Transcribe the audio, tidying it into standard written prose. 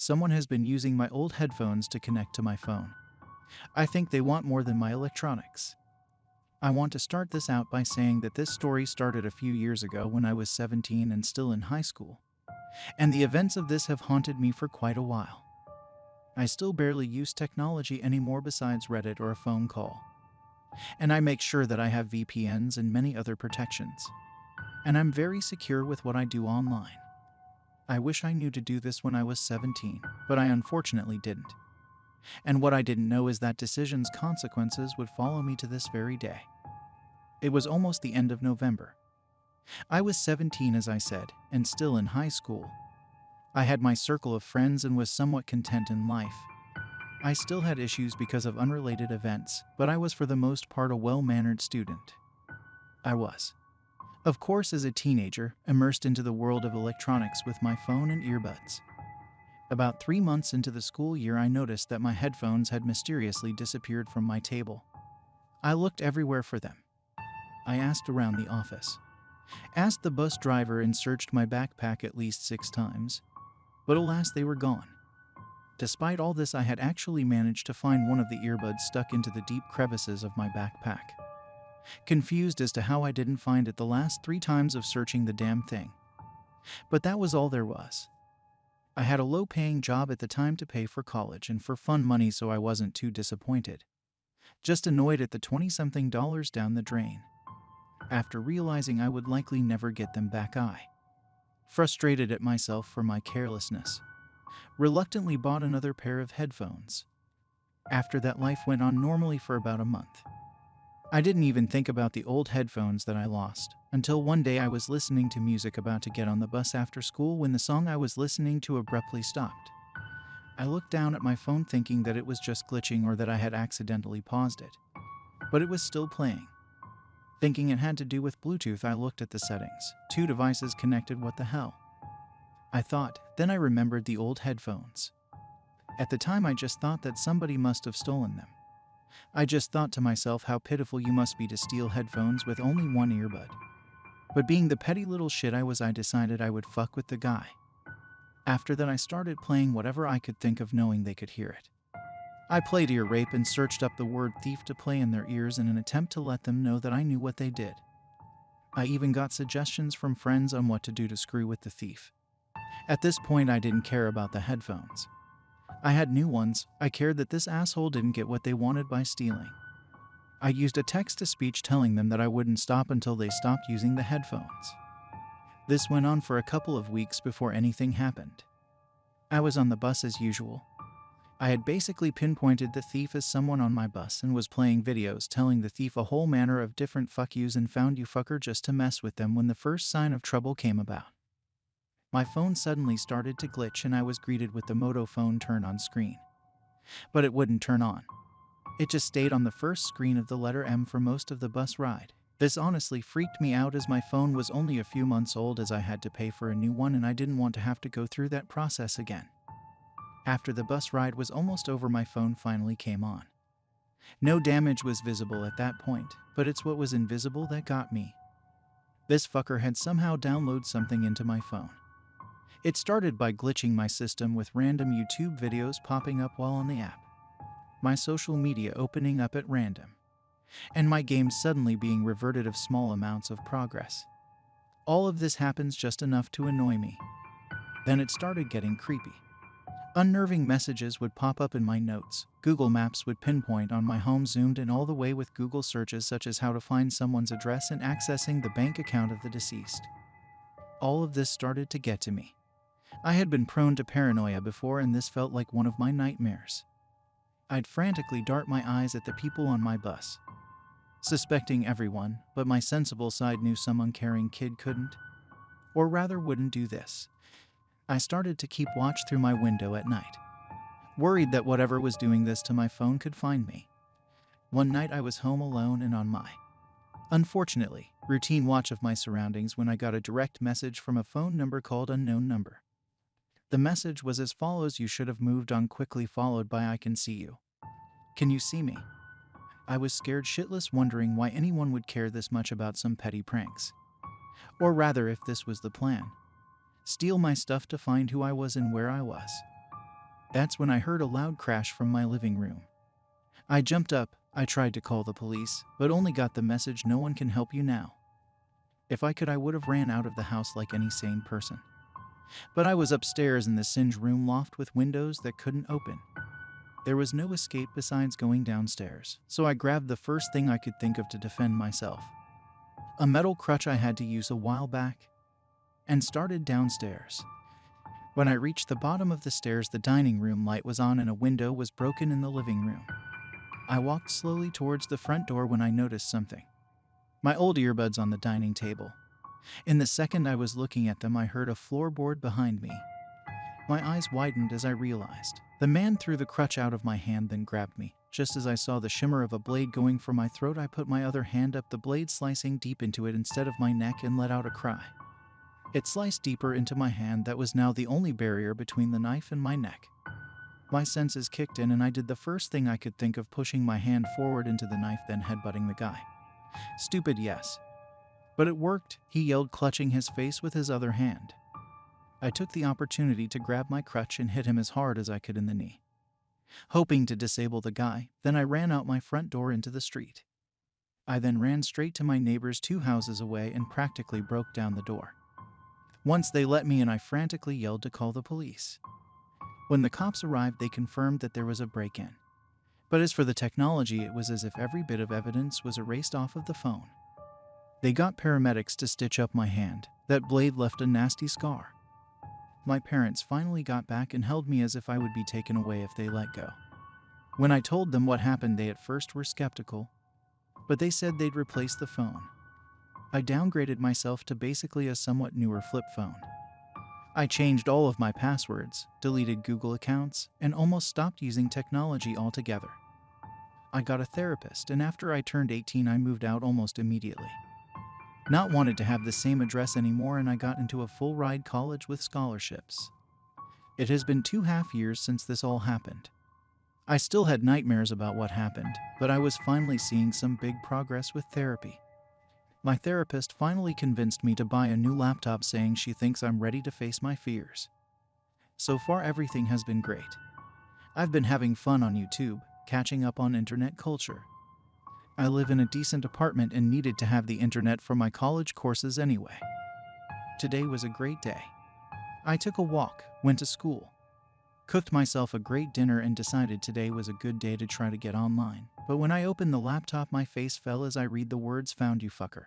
someone has been using my old headphones to connect to my phone. I think they want more than my electronics. I want to start this out by saying that this story started a few years ago when I was 17 and still in high school, and the events of this have haunted me for quite a while. I still barely use technology anymore besides Reddit or a phone call, and I make sure that I have VPNs and many other protections, and I'm very secure with what I do online. I wish I knew to do this when I was 17, but I unfortunately didn't. And what I didn't know is that decision's consequences would follow me to this very day. It was almost the end of November. I was 17, as I said, and still in high school. I had my circle of friends and was somewhat content in life. I still had issues because of unrelated events, but I was for the most part a well-mannered student. I was, of course, as a teenager, immersed into the world of electronics with my phone and earbuds. About 3 months into the school year, I noticed that my headphones had mysteriously disappeared from my table. I looked everywhere for them. I asked around the office, asked the bus driver, and searched my backpack at least 6 times, but alas, they were gone. Despite all this, I had actually managed to find one of the earbuds stuck into the deep crevices of my backpack. Confused as to how I didn't find it the last 3 times of searching the damn thing. But that was all there was. I had a low-paying job at the time to pay for college and for fun money, so I wasn't too disappointed. Just annoyed at the $20-something down the drain. After realizing I would likely never get them back, I, frustrated at myself for my carelessness, reluctantly bought another pair of headphones. After that, life went on normally for about a month. I didn't even think about the old headphones that I lost, until one day I was listening to music about to get on the bus after school when the song I was listening to abruptly stopped. I looked down at my phone thinking that it was just glitching or that I had accidentally paused it, but it was still playing. Thinking it had to do with Bluetooth, I looked at the settings. 2 devices connected, what the hell? I thought, then I remembered the old headphones. At the time, I just thought that somebody must have stolen them. I just thought to myself how pitiful you must be to steal headphones with only one earbud. But being the petty little shit I was, I decided I would fuck with the guy. After that, I started playing whatever I could think of, knowing they could hear it. I played ear rape and searched up the word thief to play in their ears in an attempt to let them know that I knew what they did. I even got suggestions from friends on what to do to screw with the thief. At this point, I didn't care about the headphones. I had new ones. I cared that this asshole didn't get what they wanted by stealing. I used a text-to-speech telling them that I wouldn't stop until they stopped using the headphones. This went on for a couple of weeks before anything happened. I was on the bus as usual. I had basically pinpointed the thief as someone on my bus and was playing videos telling the thief a whole manner of different fuck yous and found you fucker just to mess with them when the first sign of trouble came about. My phone suddenly started to glitch and I was greeted with the Moto phone turn on screen. But it wouldn't turn on. It just stayed on the first screen of the letter M for most of the bus ride. This honestly freaked me out, as my phone was only a few months old, as I had to pay for a new one and I didn't want to have to go through that process again. After the bus ride was almost over, my phone finally came on. No damage was visible at that point, but it's what was invisible that got me. This fucker had somehow downloaded something into my phone. It started by glitching my system with random YouTube videos popping up while on the app, my social media opening up at random, and my game suddenly being reverted of small amounts of progress. All of this happens just enough to annoy me. Then it started getting creepy. Unnerving messages would pop up in my notes. Google Maps would pinpoint on my home, zoomed in all the way with Google searches such as how to find someone's address and accessing the bank account of the deceased. All of this started to get to me. I had been prone to paranoia before, and this felt like one of my nightmares. I'd frantically dart my eyes at the people on my bus, suspecting everyone, but my sensible side knew some uncaring kid couldn't, or rather wouldn't do this. I started to keep watch through my window at night, worried that whatever was doing this to my phone could find me. One night I was home alone and on my, unfortunately, routine watch of my surroundings when I got a direct message from a phone number called unknown number. The message was as follows: "You should have moved on quickly," followed by "I can see you. Can you see me?" I was scared shitless, wondering why anyone would care this much about some petty pranks. Or rather, if this was the plan, steal my stuff to find who I was and where I was. That's when I heard a loud crash from my living room. I jumped up, I tried to call the police, but only got the message no one can help you now. If I could, I would have ran out of the house like any sane person. But I was upstairs in the singed room loft with windows that couldn't open. There was no escape besides going downstairs, so I grabbed the first thing I could think of to defend myself. A metal crutch I had to use a while back, and started downstairs. When I reached the bottom of the stairs, the dining room light was on and a window was broken in the living room. I walked slowly towards the front door when I noticed something. My old earbuds on the dining table. In the second I was looking at them, I heard a floorboard behind me. My eyes widened as I realized. The man threw the crutch out of my hand, then grabbed me. Just as I saw the shimmer of a blade going for my throat, I put my other hand up the blade, slicing deep into it instead of my neck, and let out a cry. It sliced deeper into my hand that was now the only barrier between the knife and my neck. My senses kicked in and I did the first thing I could think of, pushing my hand forward into the knife, then headbutting the guy. Stupid, yes. But it worked, he yelled, clutching his face with his other hand. I took the opportunity to grab my crutch and hit him as hard as I could in the knee, hoping to disable the guy. Then I ran out my front door into the street. I then ran straight to my neighbor's 2 houses away and practically broke down the door. Once they let me in, I frantically yelled to call the police. When the cops arrived, they confirmed that there was a break-in. But as for the technology, it was as if every bit of evidence was erased off of the phone. They got paramedics to stitch up my hand. That blade left a nasty scar. My parents finally got back and held me as if I would be taken away if they let go. When I told them what happened, they at first were skeptical, but they said they'd replace the phone. I downgraded myself to basically a somewhat newer flip phone. I changed all of my passwords, deleted Google accounts, and almost stopped using technology altogether. I got a therapist, and after I turned 18, I moved out almost immediately. Not wanted to have the same address anymore, and I got into a full-ride college with scholarships. It has been 2.5 years since this all happened. I still had nightmares about what happened, but I was finally seeing some big progress with therapy. My therapist finally convinced me to buy a new laptop, saying she thinks I'm ready to face my fears. So far, everything has been great. I've been having fun on YouTube, catching up on internet culture. I live in a decent apartment and needed to have the internet for my college courses anyway. Today was a great day. I took a walk, went to school, cooked myself a great dinner, and decided today was a good day to try to get online. But when I opened the laptop, my face fell as I read the words, "Found you, fucker."